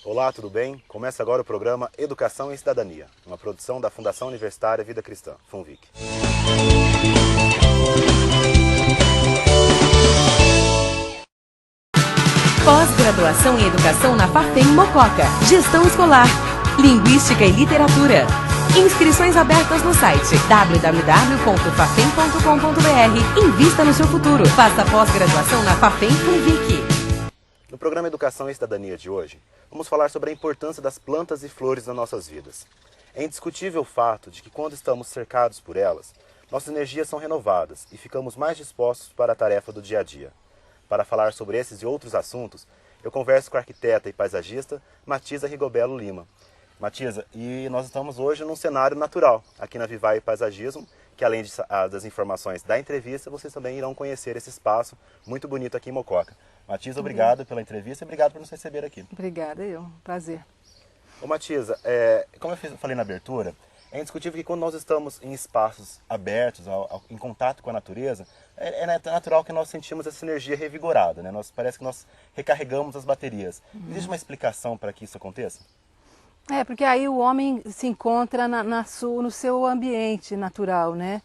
Olá, tudo bem? Começa agora o programa Educação e Cidadania, uma produção da Fundação Universitária Vida Cristã, FUNVIC. Pós-graduação em Educação na FAFEM Mococa. Gestão Escolar, Linguística e Literatura. Inscrições abertas no site www.fafem.com.br. Invista no seu futuro. Faça pós-graduação na FAFEM FUNVIC. No programa Educação e Cidadania de hoje, vamos falar sobre a importância das plantas e flores nas nossas vidas. É indiscutível o fato de que quando estamos cercados por elas, nossas energias são renovadas e ficamos mais dispostos para a tarefa do dia a dia. Para falar sobre esses e outros assuntos, eu converso com a arquiteta e paisagista Matisa Rigobello Lima. Matisa, e nós estamos hoje num cenário natural, aqui na Vivae Paisagismo, que além das informações da entrevista, vocês também irão conhecer esse espaço muito bonito aqui em Mococa. Matisa, obrigado pela entrevista e obrigado por nos receber aqui. Obrigada, prazer. Ô Matisa, como eu falei na abertura, é indiscutível que quando nós estamos em espaços abertos, em contato com a natureza, é natural que nós sentimos essa energia revigorada, né? Parece que nós recarregamos as baterias. Existe uma explicação para que isso aconteça? Porque aí o homem se encontra no seu ambiente natural, né?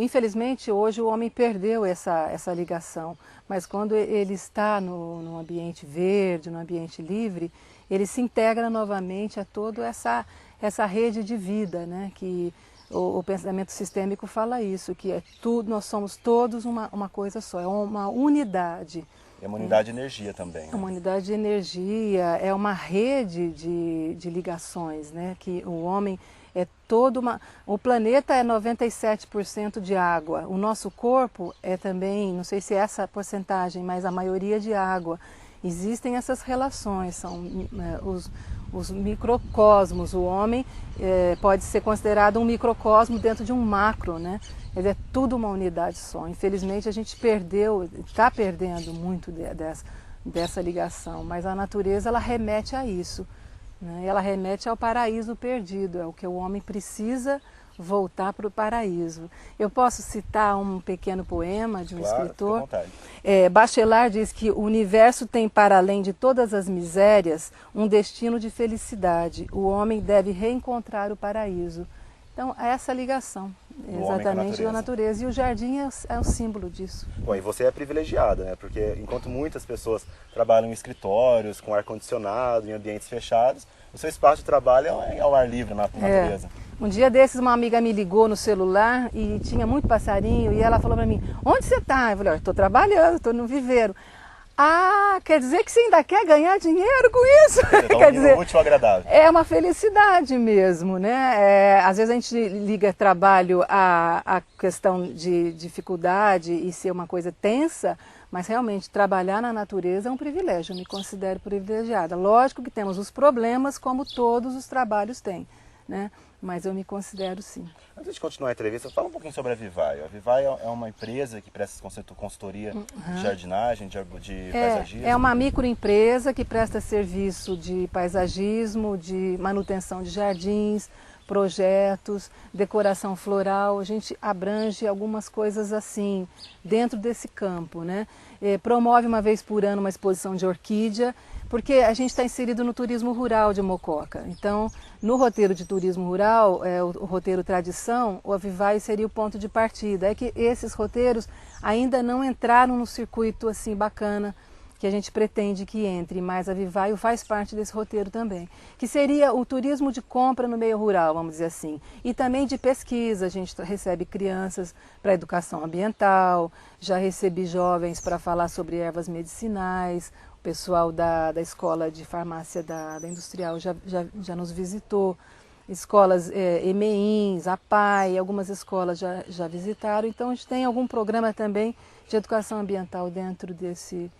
Infelizmente, hoje o homem perdeu essa ligação, mas quando ele está no ambiente verde, no ambiente livre, ele se integra novamente a toda essa rede de vida, né? Que o pensamento sistêmico fala isso, que nós somos todos uma coisa só, é uma unidade. É uma unidade de energia também. É uma unidade de energia, é uma rede de ligações, né? Que o homem é o planeta é 97% de água, o nosso corpo é também, não sei se é essa porcentagem, mas a maioria de água. Existem essas relações, são os microcosmos. O homem pode ser considerado um microcosmo dentro de um macro, né? Ele é tudo uma unidade só. Infelizmente a gente está perdendo muito dessa ligação, mas a natureza ela remete a isso, né? Ela remete ao paraíso perdido, é o que o homem precisa voltar para o paraíso. Eu posso citar um pequeno poema de um escritor. Fica à vontade. Bachelard diz que o universo tem, para além de todas as misérias, um destino de felicidade. O homem deve reencontrar o paraíso. Então, é essa ligação, exatamente, da natureza. E o jardim é o símbolo disso. Bom, e você é privilegiada, né? Porque enquanto muitas pessoas trabalham em escritórios, com ar-condicionado, em ambientes fechados, o seu espaço de trabalho é ao ar livre, na natureza. Um dia desses, uma amiga me ligou no celular e tinha muito passarinho e ela falou para mim, onde você está? Eu falei, estou trabalhando, estou no viveiro. Ah, quer dizer que você ainda quer ganhar dinheiro com isso? Quer dizer, útil, agradável. É uma felicidade mesmo, né? Às vezes a gente liga trabalho à questão de dificuldade e ser uma coisa tensa, mas realmente trabalhar na natureza é um privilégio, eu me considero privilegiada. Lógico que temos os problemas como todos os trabalhos têm, né? Mas eu me considero sim. Antes de continuar a entrevista, fala um pouquinho sobre a Vivae. A Vivae é uma empresa que presta consultoria de jardinagem, de paisagismo. É uma microempresa que presta serviço de paisagismo, de manutenção de jardins, projetos, decoração floral. A gente abrange algumas coisas assim, dentro desse campo, né? Promove uma vez por ano uma exposição de orquídea, porque a gente está inserido no turismo rural de Mococa. Então, no roteiro de turismo rural, o roteiro tradição, o Vivae seria o ponto de partida. É que esses roteiros ainda não entraram no circuito assim bacana que a gente pretende que entre, mas a Vivae faz parte desse roteiro também, que seria o turismo de compra no meio rural, vamos dizer assim, e também de pesquisa. A gente recebe crianças para educação ambiental, já recebi jovens para falar sobre ervas medicinais, o pessoal da escola de farmácia da Industrial já nos visitou, escolas EMEINS, APAI, algumas escolas já visitaram, então a gente tem algum programa também de educação ambiental dentro desse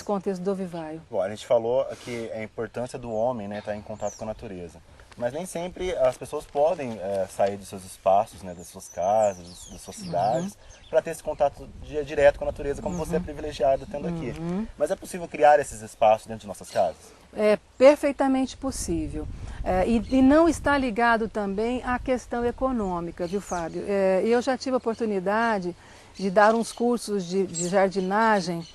contexto do Vivae. Bom, a gente falou que a importância do homem, né, estar em contato com a natureza, mas nem sempre as pessoas podem sair dos seus espaços, né, das suas casas, das suas cidades, para ter esse contato direto com a natureza, como você é privilegiada tendo aqui. Mas é possível criar esses espaços dentro de nossas casas? É perfeitamente possível. E não está ligado também à questão econômica, viu, Fábio? Eu já tive a oportunidade de dar uns cursos de jardinagem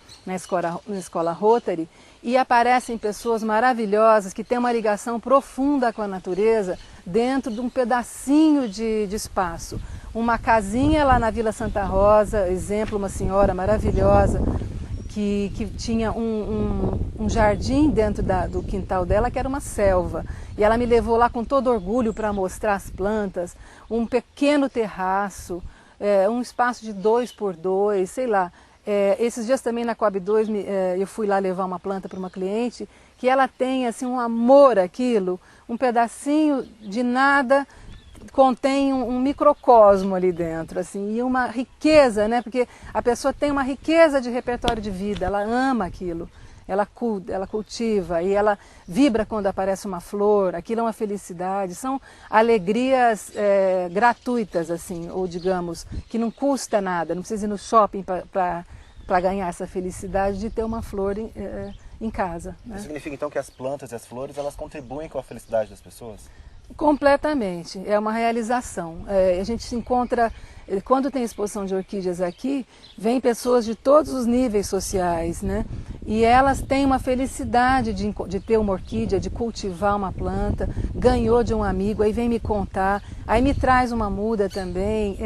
na escola Rotary, e aparecem pessoas maravilhosas que têm uma ligação profunda com a natureza dentro de um pedacinho de espaço. Uma casinha lá na Vila Santa Rosa, exemplo, uma senhora maravilhosa que tinha um jardim dentro do quintal dela que era uma selva. E ela me levou lá com todo orgulho para mostrar as plantas, um pequeno terraço, um espaço de 2 por 2, sei lá. Esses dias também na Coab 2 eu fui lá levar uma planta para uma cliente que ela tem assim um amor àquilo, um pedacinho de nada contém um microcosmo ali dentro, assim, e uma riqueza, né? Porque a pessoa tem uma riqueza de repertório de vida, ela ama aquilo, ela cultiva e ela vibra quando aparece uma flor, aquilo é uma felicidade, são alegrias gratuitas, assim, ou digamos, que não custa nada, não precisa ir no shopping para ganhar essa felicidade de ter uma flor em casa. Né? Isso significa então que as plantas e as flores, elas contribuem com a felicidade das pessoas? Completamente, é uma realização. A gente se encontra, quando tem exposição de orquídeas aqui, vem pessoas de todos os níveis sociais, né? E elas têm uma felicidade de ter uma orquídea, de cultivar uma planta, ganhou de um amigo, aí vem me contar, aí me traz uma muda também.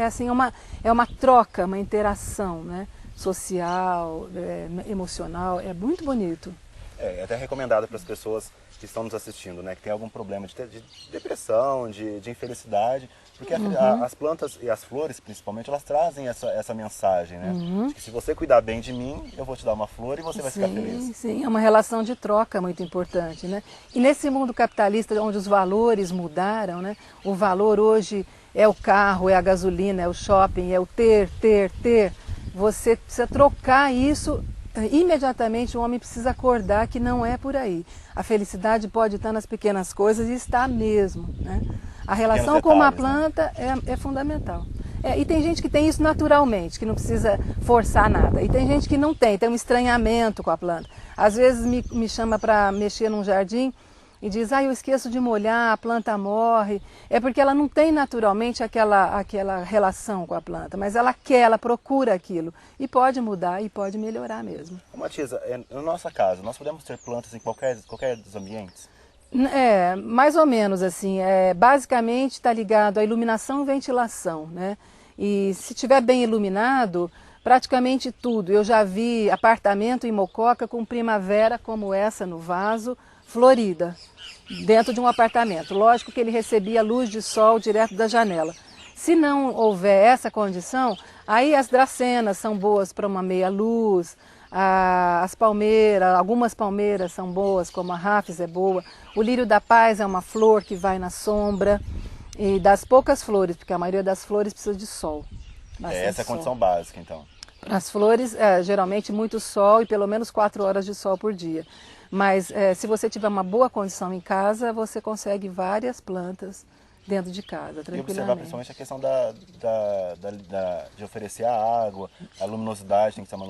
Assim, é uma troca, uma interação, né? Social, emocional, é muito bonito. É até recomendado para as pessoas que estão nos assistindo, né, que tem algum problema de depressão, de infelicidade, porque as plantas e as flores, principalmente, elas trazem essa mensagem, né, de que se você cuidar bem de mim, eu vou te dar uma flor e você vai ficar feliz. Sim, é uma relação de troca muito importante, né? E nesse mundo capitalista, onde os valores mudaram, né, o valor hoje é o carro, é a gasolina, é o shopping, é o ter, você precisa trocar isso. Imediatamente o homem precisa acordar que não é por aí. A felicidade pode estar nas pequenas coisas e está mesmo. Né? A relação com uma planta é fundamental. E tem gente que tem isso naturalmente, que não precisa forçar nada. E tem gente que não tem um estranhamento com a planta. Às vezes me chama para mexer num jardim e diz, eu esqueço de molhar, a planta morre. É porque ela não tem naturalmente aquela relação com a planta, mas ela quer, ela procura aquilo. E pode mudar e pode melhorar mesmo. Matiza, na nossa casa, nós podemos ter plantas em qualquer dos ambientes? Mais ou menos assim. Basicamente está ligado à iluminação e ventilação, né? E se estiver bem iluminado, praticamente tudo. Eu já vi apartamento em Mococa com primavera como essa no vaso, florida, dentro de um apartamento. Lógico que ele recebia luz de sol direto da janela. Se não houver essa condição, aí as dracenas são boas para uma meia luz, as palmeiras, algumas palmeiras são boas, como a Rafis é boa. O lírio da paz é uma flor que vai na sombra, e das poucas flores, porque a maioria das flores precisa de sol. Essa é a condição básica, então. As flores, geralmente muito sol e pelo menos 4 horas de sol por dia. Mas se você tiver uma boa condição em casa, você consegue várias plantas dentro de casa, tranquilamente. E observar principalmente a questão de oferecer a água, a luminosidade, tem que ser uma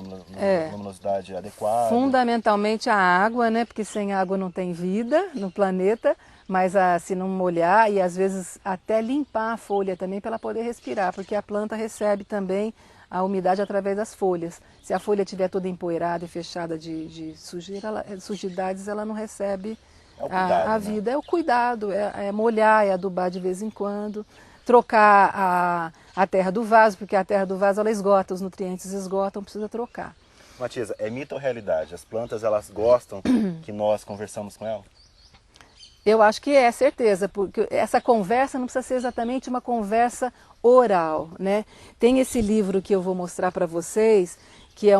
luminosidade adequada. Fundamentalmente a água, né? Porque sem água não tem vida no planeta, mas se não molhar e às vezes até limpar a folha também para ela poder respirar, porque a planta recebe também a umidade através das folhas. Se a folha estiver toda empoeirada e fechada de sujidades, ela não recebe a vida. Né? É o cuidado, é molhar, é adubar de vez em quando, trocar a terra do vaso, porque a terra do vaso ela esgota, os nutrientes esgotam, precisa trocar. Matiza, é mito ou realidade? As plantas elas gostam que nós conversamos com elas? Eu acho que é certeza, porque essa conversa não precisa ser exatamente uma conversa oral, né? Tem esse livro que eu vou mostrar para vocês, que é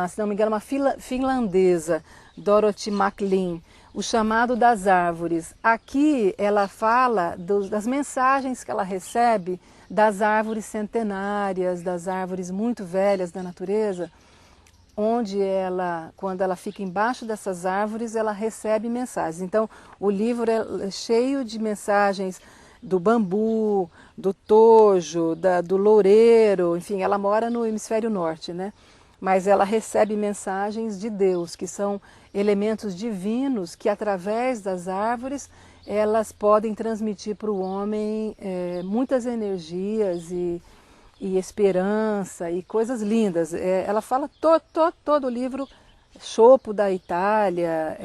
se não me engano, uma finlandesa, Dorothy MacLean, O Chamado das Árvores. Aqui ela fala das mensagens que ela recebe das árvores centenárias, das árvores muito velhas da natureza, onde quando ela fica embaixo dessas árvores, ela recebe mensagens. Então, o livro é cheio de mensagens do bambu, do tojo, do loureiro, enfim, ela mora no hemisfério norte, né? Mas ela recebe mensagens de Deus, que são elementos divinos que, através das árvores, elas podem transmitir para o homem muitas energias e esperança e coisas lindas. Ela fala todo o livro, chopo da Itália,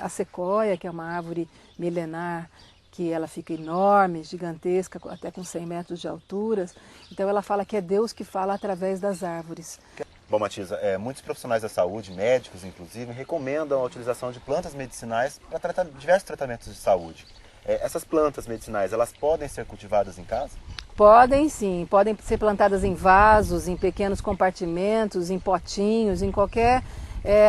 a sequoia, que é uma árvore milenar, que ela fica enorme, gigantesca, até com 100 metros de altura. Então ela fala que é Deus que fala através das árvores. Bom, Matiza, muitos profissionais da saúde, médicos inclusive, recomendam a utilização de plantas medicinais para tratar diversos tratamentos de saúde. Essas plantas medicinais, elas podem ser cultivadas em casa? Podem sim, podem ser plantadas em vasos, em pequenos compartimentos, em potinhos, em qualquer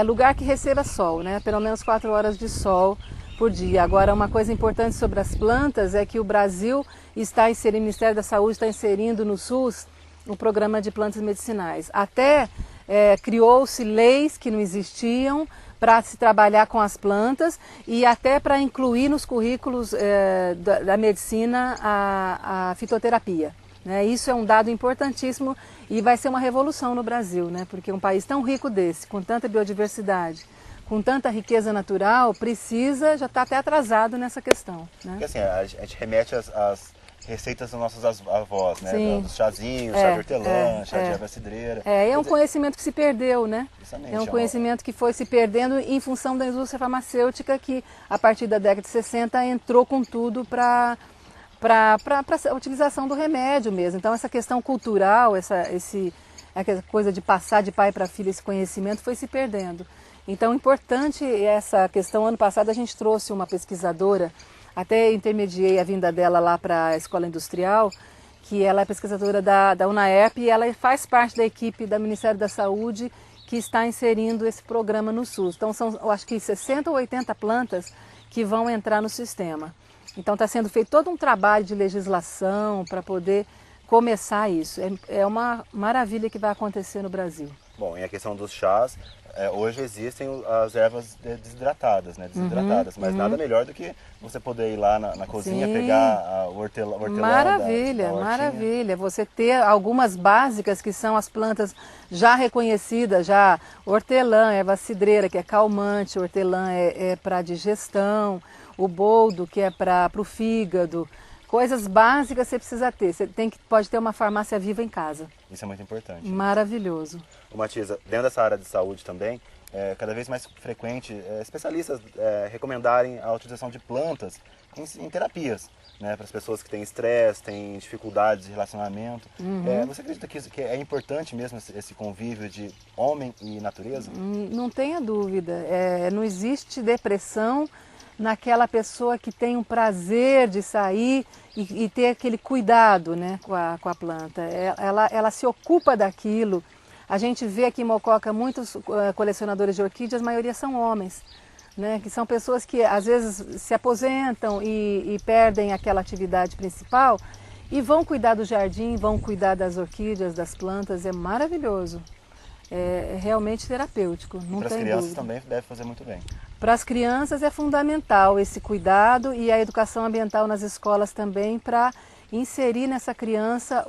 lugar que receba sol, né? Pelo menos 4 horas de sol por dia. Agora, uma coisa importante sobre as plantas é que o Brasil está inserindo, o Ministério da Saúde está inserindo no SUS o programa de plantas medicinais. Até criou-se leis que não existiam para se trabalhar com as plantas e até para incluir nos currículos da medicina a fitoterapia. Né? Isso é um dado importantíssimo e vai ser uma revolução no Brasil, né? Porque um país tão rico desse, com tanta biodiversidade, com tanta riqueza natural, já está até atrasado nessa questão. Né? Porque assim, a gente remete às receitas das nossas avós, né? Sim. Dos chazinhos, chá de hortelã, chá de erva cidreira. É um conhecimento que se perdeu, né? Justamente, É um conhecimento que foi se perdendo em função da indústria farmacêutica que, a partir da década de 60, entrou com tudo para a utilização do remédio mesmo. Então essa questão cultural, essa coisa de passar de pai para filho esse conhecimento foi se perdendo. Então importante essa questão. Ano passado a gente trouxe uma pesquisadora, até intermediei a vinda dela lá para a Escola Industrial, que ela é pesquisadora da UNAERP e ela faz parte da equipe do Ministério da Saúde que está inserindo esse programa no SUS. Então são, eu acho que 60 ou 80 plantas que vão entrar no sistema. Então está sendo feito todo um trabalho de legislação para poder começar isso. É uma maravilha que vai acontecer no Brasil. Bom, e a questão dos chás, hoje existem as ervas desidratadas, né? Mas nada melhor do que você poder ir lá na cozinha, Sim. pegar o hortelã. Maravilha, maravilha. Você ter algumas básicas que são as plantas já reconhecidas, já hortelã, erva cidreira, que é calmante, hortelã é para digestão, o boldo, que é para o fígado. Coisas básicas você precisa ter. Você pode ter uma farmácia viva em casa. Isso é muito importante. Maravilhoso. Matiza, dentro dessa área de saúde também, cada vez mais frequente especialistas recomendarem a utilização de plantas em terapias, né, para as pessoas que têm estresse, têm dificuldades de relacionamento. Você acredita que é importante mesmo esse convívio de homem e natureza? Não tenha dúvida. Não existe depressão naquela pessoa que tem um prazer de sair e ter aquele cuidado, né, com a planta. Ela se ocupa daquilo. A gente vê aqui em Mococa muitos colecionadores de orquídeas, a maioria são homens, né, que são pessoas que às vezes se aposentam e perdem aquela atividade principal e vão cuidar do jardim, vão cuidar das orquídeas, das plantas. É maravilhoso. É realmente terapêutico, não tem dúvida. Para as crianças também deve fazer muito bem. Para as crianças é fundamental esse cuidado e a educação ambiental nas escolas também, para inserir nessa criança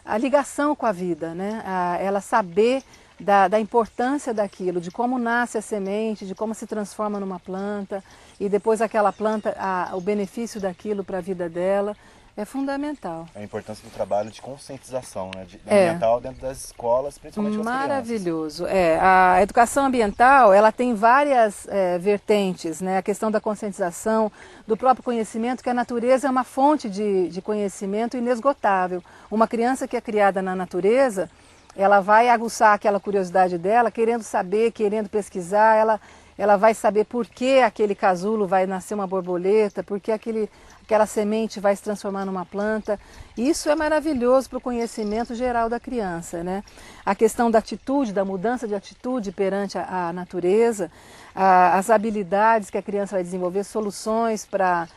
a ligação com a vida, né? Ela saber da importância daquilo, de como nasce a semente, de como se transforma numa planta e depois aquela planta, o benefício daquilo para a vida dela. É fundamental. A importância do trabalho de conscientização, né, ambiental dentro das escolas, principalmente das crianças. Maravilhoso. A educação ambiental, ela tem várias vertentes, né? A questão da conscientização, do próprio conhecimento, que a natureza é uma fonte de conhecimento inesgotável. Uma criança que é criada na natureza, ela vai aguçar aquela curiosidade dela, querendo saber, querendo pesquisar, ela vai saber por que aquele casulo vai nascer uma borboleta, por que aquela semente vai se transformar numa planta. Isso é maravilhoso para o conhecimento geral da criança, né? A questão da atitude, da mudança de atitude perante a natureza, as habilidades que a criança vai desenvolver, soluções para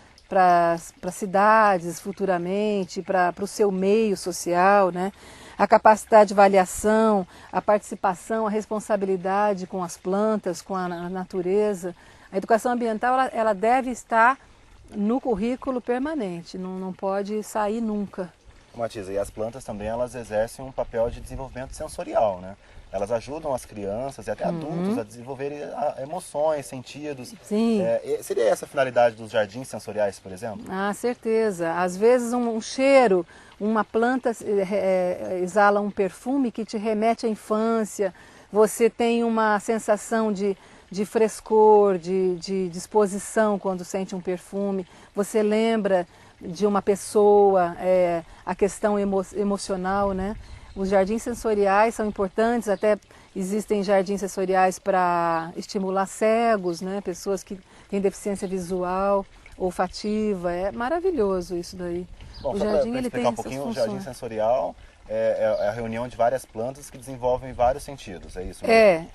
cidades futuramente, para o seu meio social, né? A capacidade de avaliação, a participação, a responsabilidade com as plantas, com a natureza. A educação ambiental ela deve estar no currículo permanente, não pode sair nunca. Matiza, e as plantas também elas exercem um papel de desenvolvimento sensorial, né? elas ajudam as crianças e até adultos a desenvolverem emoções, sentidos. Sim. Seria essa a finalidade dos jardins sensoriais, por exemplo? Ah, certeza. Às vezes um cheiro, uma planta exala um perfume que te remete à infância, você tem uma sensação de frescor, de disposição quando sente um perfume, você lembra de uma pessoa, a questão emocional, né? Os jardins sensoriais são importantes, até existem jardins sensoriais para estimular cegos, né? Pessoas que têm deficiência visual, olfativa, é maravilhoso isso daí. Bom, O só jardim para ele explicar tem um pouquinho, o essas jardim funções. sensorial é a reunião de várias plantas que desenvolvem vários sentidos, é isso mesmo?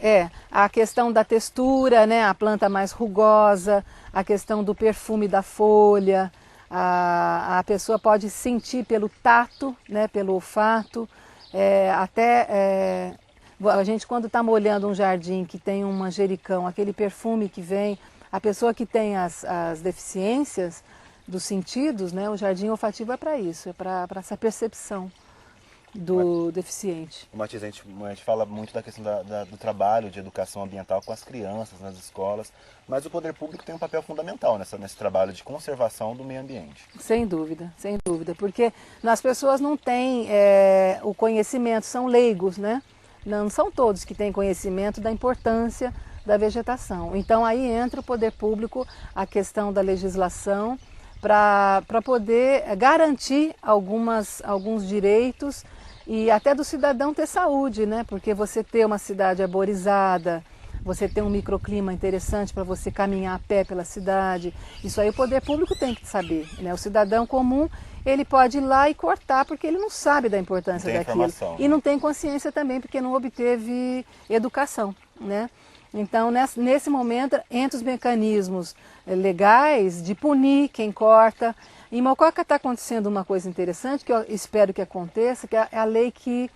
A questão da textura, né? A planta mais rugosa, a questão do perfume da folha, a pessoa pode sentir pelo tato, né? Pelo olfato, a gente quando está molhando um jardim que tem um manjericão, aquele perfume que vem, a pessoa que tem as deficiências dos sentidos, né? O jardim olfativo é para isso, é para essa percepção do deficiente. Matias, a gente fala muito da questão do trabalho de educação ambiental com as crianças nas escolas, mas o poder público tem um papel fundamental nesse trabalho de conservação do meio ambiente. Sem dúvida, porque as pessoas não têm o conhecimento, são leigos, né? Não são todos que têm conhecimento da importância da vegetação. Então aí entra o poder público, a questão da legislação, para poder garantir alguns direitos e até do cidadão ter saúde, né? Porque você ter uma cidade arborizada, você ter um microclima interessante para você caminhar a pé pela cidade, isso aí o poder público tem que saber, né? O cidadão comum, ele pode ir lá e cortar porque ele não sabe da importância daquilo. E não tem consciência também porque não obteve educação, né? Então, nesse momento, entre os mecanismos legais de punir quem corta, em Mococa está acontecendo uma coisa interessante, que eu espero que aconteça, que é a lei que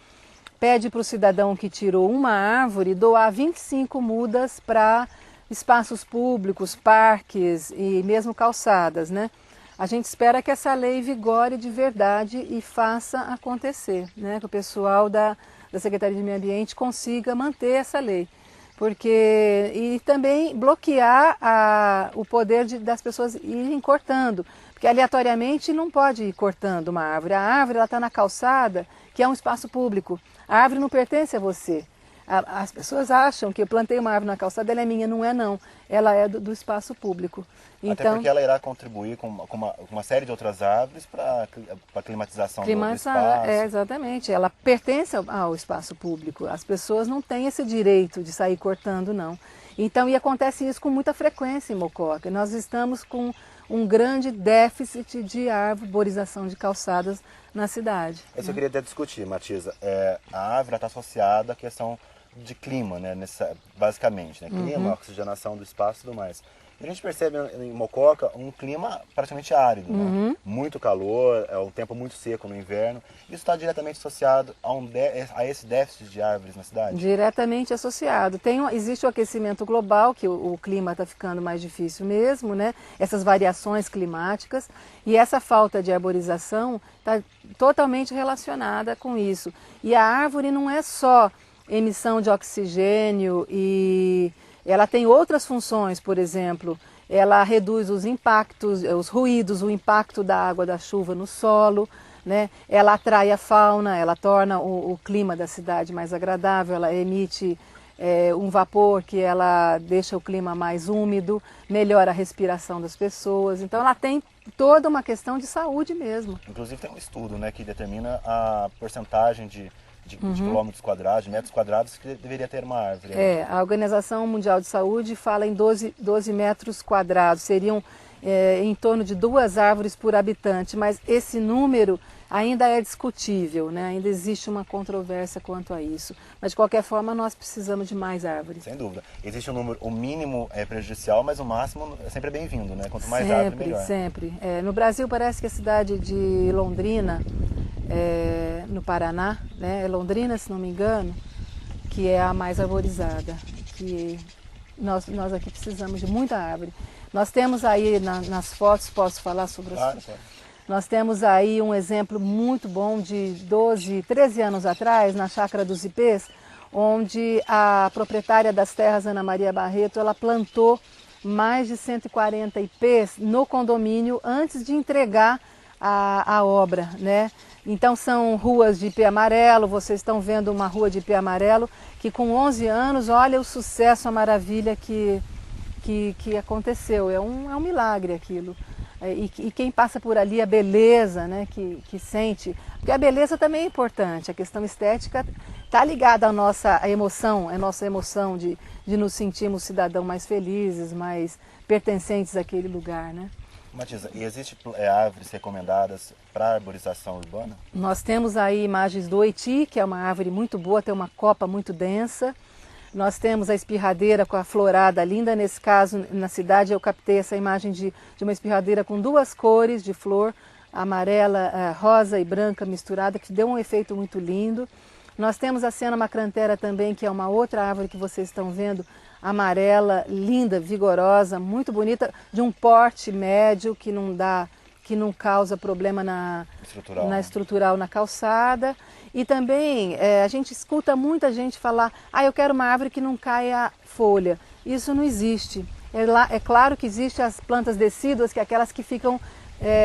pede para o cidadão que tirou uma árvore doar 25 mudas para espaços públicos, parques e mesmo calçadas, né? A gente espera que essa lei vigore de verdade e faça acontecer, né? Que o pessoal da Secretaria de Meio Ambiente consiga manter essa lei. E também bloquear o poder das pessoas irem cortando, porque aleatoriamente não pode ir cortando uma árvore. A árvore está na calçada, que é um espaço público. A árvore não pertence a você. As pessoas acham que eu plantei uma árvore na calçada, ela é minha, não é não. Ela é do espaço público. Até porque ela irá contribuir com uma série de outras árvores para a climatização do espaço. Exatamente, ela pertence ao espaço público. As pessoas não têm esse direito de sair cortando, não. Então, e acontece isso com muita frequência em Mococa. Nós estamos com um grande déficit de arborização de calçadas na cidade. Isso eu queria até discutir, Matias. A árvore está associada à questão de clima, né? Basicamente, né? Clima, oxigenação do espaço e tudo mais. E a gente percebe em Mococa um clima praticamente árido, né? Muito calor, é um tempo muito seco no inverno. Isso está diretamente associado a esse déficit de árvores na cidade? Diretamente associado. Existe o aquecimento global, que o clima está ficando mais difícil mesmo, né? Essas variações climáticas. E essa falta de arborização está totalmente relacionada com isso. E a árvore não é só emissão de oxigênio e ela tem outras funções, por exemplo, ela reduz os impactos, os ruídos, o impacto da água da chuva no solo, né? Ela atrai a fauna, ela torna o clima da cidade mais agradável, ela emite um vapor que ela deixa o clima mais úmido, melhora a respiração das pessoas, então ela tem toda uma questão de saúde mesmo. Inclusive tem um estudo, né, que determina a porcentagem de quilômetros quadrados, de metros quadrados que deveria ter uma árvore. A Organização Mundial de Saúde fala em 12 metros quadrados, seriam em torno de 2 árvores por habitante, mas esse número ainda é discutível, né? Ainda existe uma controvérsia quanto a isso. Mas de qualquer forma nós precisamos de mais árvores. Sem dúvida. Existe um número, o mínimo é prejudicial, mas o máximo sempre é bem-vindo, né? Quanto mais árvore, melhor. Sempre. No Brasil parece que a cidade de Londrina, no Paraná, né? É Londrina, se não me engano, que é a mais arborizada. Que nós aqui precisamos de muita árvore. Nós temos aí nas fotos, posso falar sobre as fotos? Nós temos aí um exemplo muito bom de 13 anos atrás, na Chácara dos Ipês, onde a proprietária das terras, Ana Maria Barreto, ela plantou mais de 140 ipês no condomínio antes de entregar a obra, né? Então são ruas de ipê amarelo, vocês estão vendo uma rua de ipê amarelo que com 11 anos, olha o sucesso, a maravilha que aconteceu, é um milagre aquilo. E quem passa por ali, a beleza, né, que sente, porque a beleza também é importante, a questão estética está ligada à nossa emoção, a nossa emoção de nos sentirmos cidadãos mais felizes, mais pertencentes àquele lugar, né? Matiza, e existem árvores recomendadas para arborização urbana? Nós temos aí imagens do oiti, que é uma árvore muito boa, tem uma copa muito densa. Nós temos a espirradeira com a florada linda, nesse caso na cidade eu captei essa imagem de uma espirradeira com duas cores de flor, amarela, rosa e branca misturada, que deu um efeito muito lindo. Nós temos a Siena macrantera também, que é uma outra árvore que vocês estão vendo, amarela, linda, vigorosa, muito bonita, de um porte médio que não causa problema na estrutural na calçada. E também a gente escuta muita gente falar, eu quero uma árvore que não caia folha. Isso não existe. É claro que existem as plantas decíduas, que é aquelas que ficam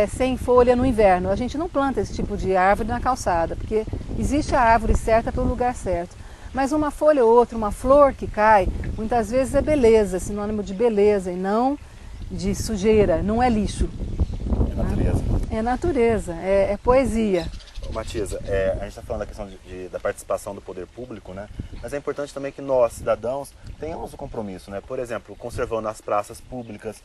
sem folha no inverno. A gente não planta esse tipo de árvore na calçada, porque existe a árvore certa para o lugar certo. Mas uma folha ou outra, uma flor que cai, muitas vezes é beleza, sinônimo de beleza e não de sujeira, não é lixo. É natureza. É natureza, é poesia. Matiza, a gente está falando da questão da participação do poder público, né? Mas é importante também que nós, cidadãos, tenhamos o compromisso, né? Por exemplo, conservando as praças públicas,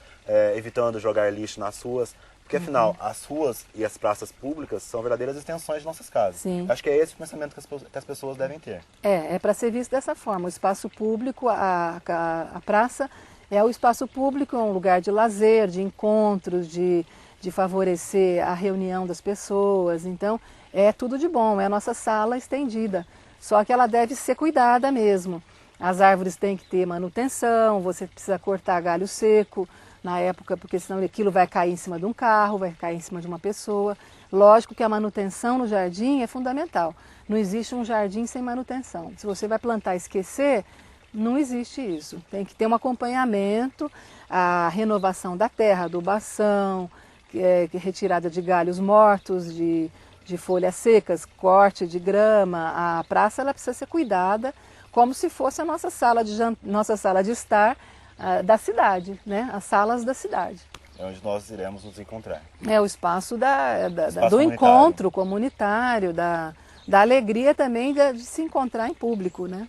evitando jogar lixo nas ruas, porque afinal, as ruas e as praças públicas são verdadeiras extensões de nossas casas. Sim. Acho que é esse o pensamento que as pessoas devem ter. É para ser visto dessa forma. O espaço público, a praça é o espaço público, é um lugar de lazer, de encontros, de favorecer a reunião das pessoas. Então, é tudo de bom, é a nossa sala estendida. Só que ela deve ser cuidada mesmo. As árvores têm que ter manutenção, você precisa cortar galho seco na época, porque senão aquilo vai cair em cima de um carro, vai cair em cima de uma pessoa. Lógico que a manutenção no jardim é fundamental. Não existe um jardim sem manutenção. Se você vai plantar e esquecer, não existe isso. Tem que ter um acompanhamento, a renovação da terra, adubação, retirada de galhos mortos, de folhas secas, corte de grama. A praça ela precisa ser cuidada como se fosse a nossa sala de estar da cidade, né? As salas da cidade. É onde nós iremos nos encontrar. É o espaço do encontro comunitário, da alegria também de se encontrar em público, né?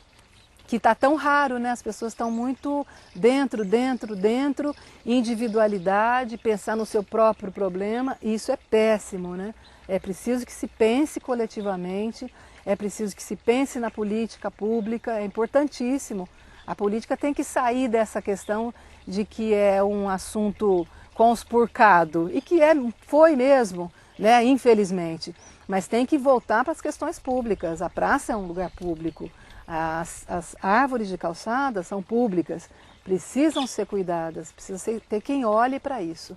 Que está tão raro, né? As pessoas estão muito dentro, individualidade, pensar no seu próprio problema, e isso é péssimo, né? É preciso que se pense coletivamente, é preciso que se pense na política pública, é importantíssimo. A política tem que sair dessa questão de que é um assunto conspurcado, e que foi mesmo, né? Infelizmente. Mas tem que voltar para as questões públicas. A praça é um lugar público. As árvores de calçada são públicas, precisam ser cuidadas, precisa ter quem olhe para isso.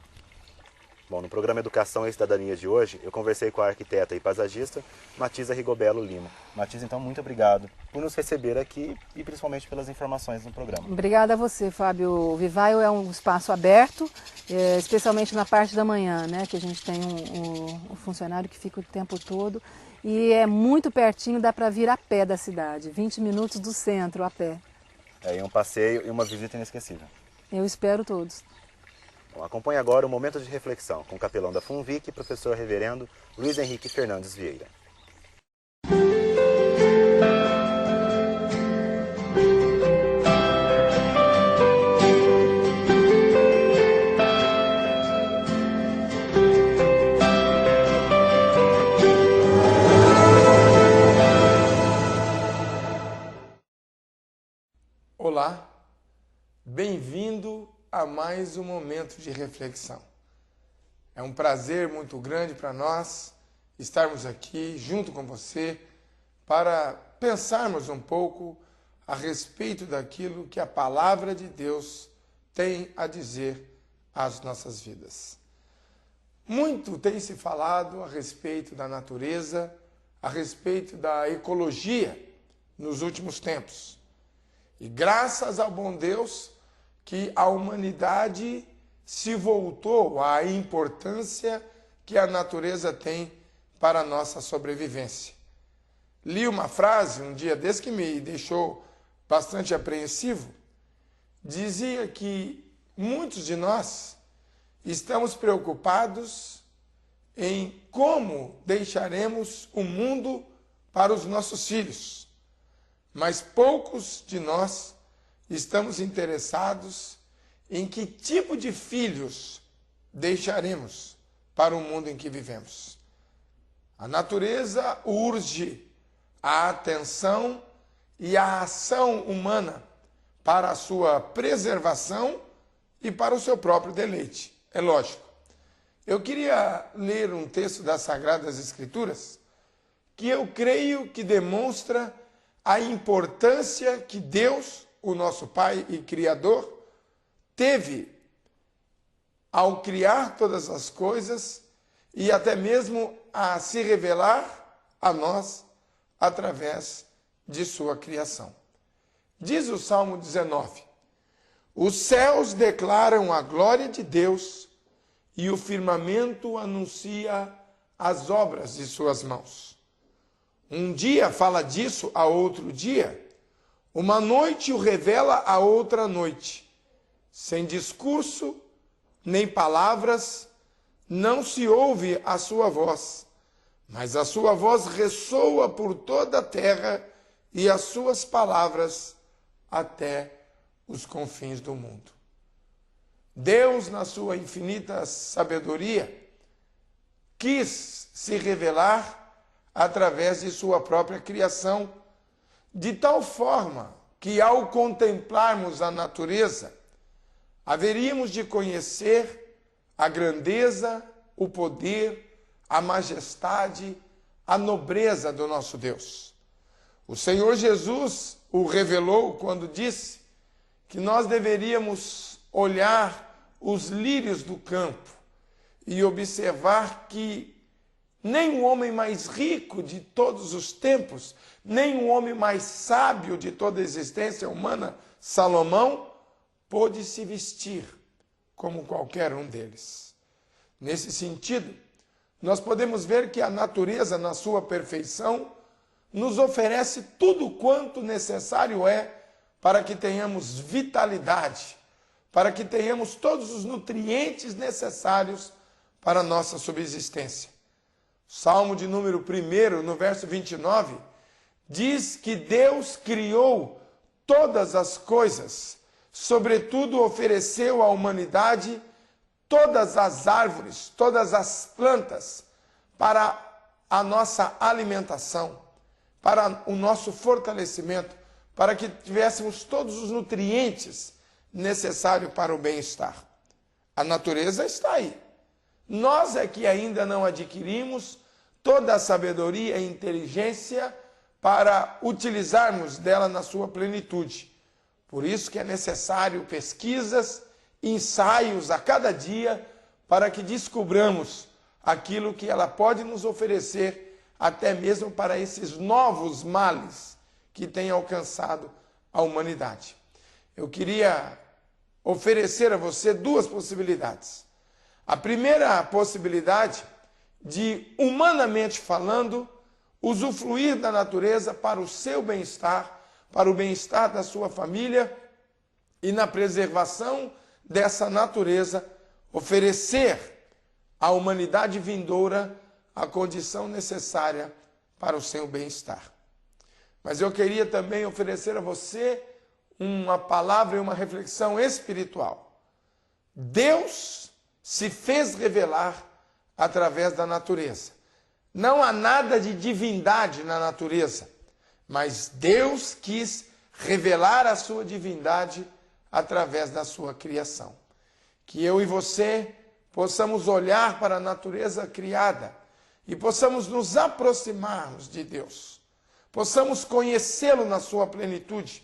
Bom, no programa Educação e Cidadania de hoje, eu conversei com a arquiteta e paisagista Matiza Rigobello Lima. Matiza, então, muito obrigado por nos receber aqui e principalmente pelas informações no programa. Obrigada a você, Fábio. O Vivaio é um espaço aberto, especialmente na parte da manhã, né, que a gente tem um funcionário que fica o tempo todo. E é muito pertinho, dá para vir a pé da cidade, 20 minutos do centro a pé. É um passeio e uma visita inesquecível. Eu espero todos. Bom, acompanhe agora o Momento de Reflexão com o capelão da FUNVIC, professor reverendo Luiz Henrique Fernandes Vieira. Olá, bem-vindo a mais um momento de reflexão. É um prazer muito grande para nós estarmos aqui junto com você para pensarmos um pouco a respeito daquilo que a palavra de Deus tem a dizer às nossas vidas. Muito tem se falado a respeito da natureza, a respeito da ecologia, nos últimos tempos. E graças ao bom Deus que a humanidade se voltou à importância que a natureza tem para a nossa sobrevivência. Li uma frase um dia desse que me deixou bastante apreensivo. Dizia que muitos de nós estamos preocupados em como deixaremos o mundo para os nossos filhos, mas poucos de nós estamos interessados em que tipo de filhos deixaremos para o mundo em que vivemos. A natureza urge a atenção e a ação humana para a sua preservação e para o seu próprio deleite. É lógico. Eu queria ler um texto das Sagradas Escrituras que eu creio que demonstra a importância que Deus, o nosso Pai e Criador, teve ao criar todas as coisas e até mesmo a se revelar a nós através de sua criação. Diz o Salmo 19: os céus declaram a glória de Deus e o firmamento anuncia as obras de suas mãos. Um dia fala disso a outro dia, uma noite o revela a outra noite. Sem discurso nem palavras, não se ouve a sua voz, mas a sua voz ressoa por toda a terra e as suas palavras até os confins do mundo. Deus, na sua infinita sabedoria, quis se revelar através de sua própria criação, de tal forma que, ao contemplarmos a natureza, haveríamos de conhecer a grandeza, o poder, a majestade, a nobreza do nosso Deus. O Senhor Jesus o revelou quando disse que nós deveríamos olhar os lírios do campo e observar que nem o homem mais rico de todos os tempos, nem o homem mais sábio de toda a existência humana, Salomão, pôde se vestir como qualquer um deles. Nesse sentido, nós podemos ver que a natureza, na sua perfeição, nos oferece tudo quanto necessário é para que tenhamos vitalidade, para que tenhamos todos os nutrientes necessários para a nossa subsistência. Salmo de número 1, no verso 29, diz que Deus criou todas as coisas, sobretudo ofereceu à humanidade todas as árvores, todas as plantas, para a nossa alimentação, para o nosso fortalecimento, para que tivéssemos todos os nutrientes necessários para o bem-estar. A natureza está aí. Nós é que ainda não adquirimos toda a sabedoria e inteligência para utilizarmos dela na sua plenitude. Por isso que é necessário pesquisas, ensaios a cada dia para que descubramos aquilo que ela pode nos oferecer, até mesmo para esses novos males que têm alcançado a humanidade. Eu queria oferecer a você duas possibilidades. A primeira possibilidade de, humanamente falando, usufruir da natureza para o seu bem-estar, para o bem-estar da sua família e na preservação dessa natureza, oferecer à humanidade vindoura a condição necessária para o seu bem-estar. Mas eu queria também oferecer a você uma palavra e uma reflexão espiritual. Deus se fez revelar através da natureza. Não há nada de divindade na natureza, mas Deus quis revelar a sua divindade através da sua criação. Que eu e você possamos olhar para a natureza criada e possamos nos aproximarmos de Deus, possamos conhecê-lo na sua plenitude,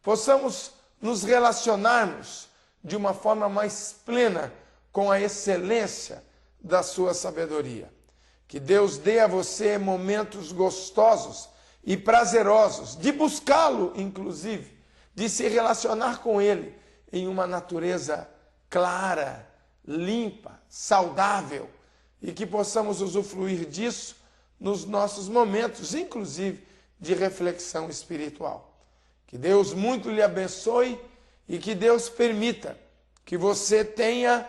possamos nos relacionarmos de uma forma mais plena com a excelência da sua sabedoria. Que Deus dê a você momentos gostosos e prazerosos, de buscá-lo, inclusive, de se relacionar com ele em uma natureza clara, limpa, saudável, e que possamos usufruir disso nos nossos momentos, inclusive, de reflexão espiritual. Que Deus muito lhe abençoe e que Deus permita que você tenha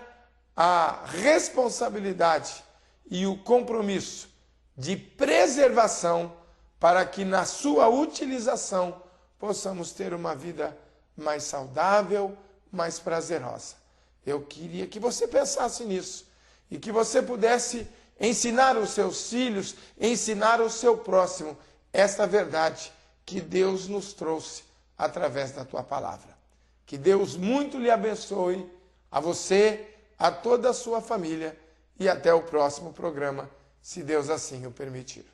a responsabilidade e o compromisso de preservação para que na sua utilização possamos ter uma vida mais saudável, mais prazerosa. Eu queria que você pensasse nisso e que você pudesse ensinar os seus filhos, ensinar o seu próximo esta verdade que Deus nos trouxe através da tua palavra. Que Deus muito lhe abençoe, a você, a toda a sua família, e até o próximo programa, se Deus assim o permitir.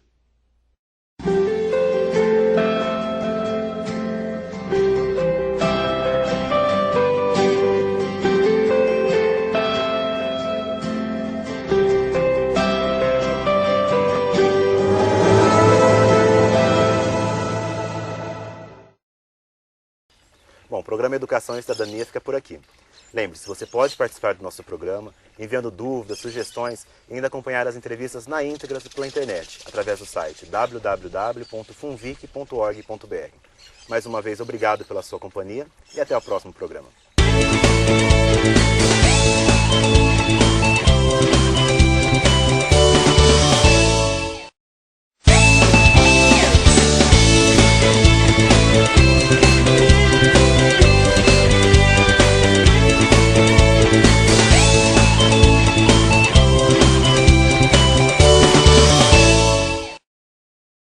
Bom, o programa Educação e Cidadania fica por aqui. Lembre-se, você pode participar do nosso programa enviando dúvidas, sugestões e ainda acompanhar as entrevistas na íntegra pela internet, através do site www.funvic.org.br. Mais uma vez, obrigado pela sua companhia e até o próximo programa.